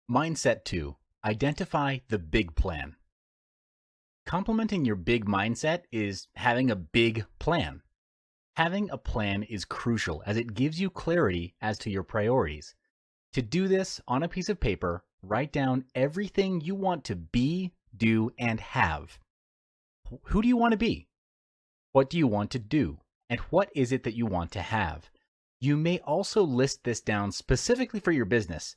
Mindset 2. Identify the big plan. Complementing your big mindset is having a big plan. Having a plan is crucial as it gives you clarity as to your priorities. To do this, on a piece of paper, write down everything you want to be, do, and have. Who do you want to be? What do you want to do? And what is it that you want to have? You may also list this down specifically for your business.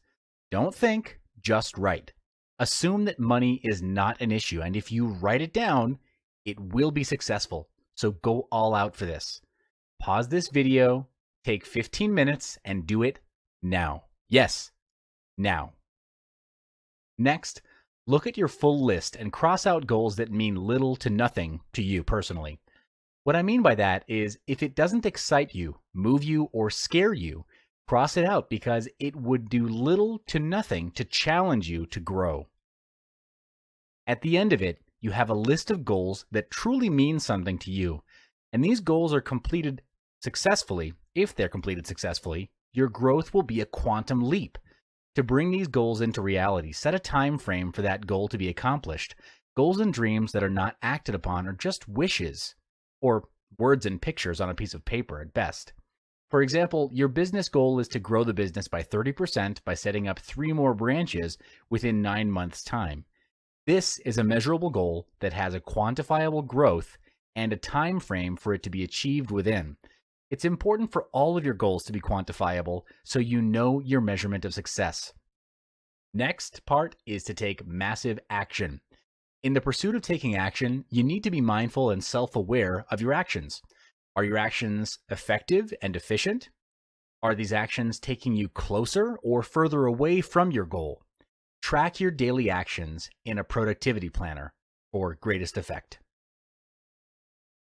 Don't think, just write. Assume that money is not an issue, and if you write it down, it will be successful. So go all out for this. Pause this video, take 15 minutes, and do it now. Yes, now. Next, look at your full list and cross out goals that mean little to nothing to you personally. What I mean by that is if it doesn't excite you, move you, or scare you, cross it out because it would do little to nothing to challenge you to grow. At the end of it, you have a list of goals that truly mean something to you, and these goals are completed successfully. If they're completed successfully, your growth will be a quantum leap. To bring these goals into reality, set a time frame for that goal to be accomplished. Goals and dreams that are not acted upon are just wishes, or words and pictures on a piece of paper at best. For example, your business goal is to grow the business by 30% by setting up 3 more branches within 9 months' time. This is a measurable goal that has a quantifiable growth and a time frame for it to be achieved within. It's important for all of your goals to be quantifiable so you know your measurement of success. Next part is to take massive action. In the pursuit of taking action, you need to be mindful and self-aware of your actions. Are your actions effective and efficient? Are these actions taking you closer or further away from your goal? Track your daily actions in a productivity planner for greatest effect.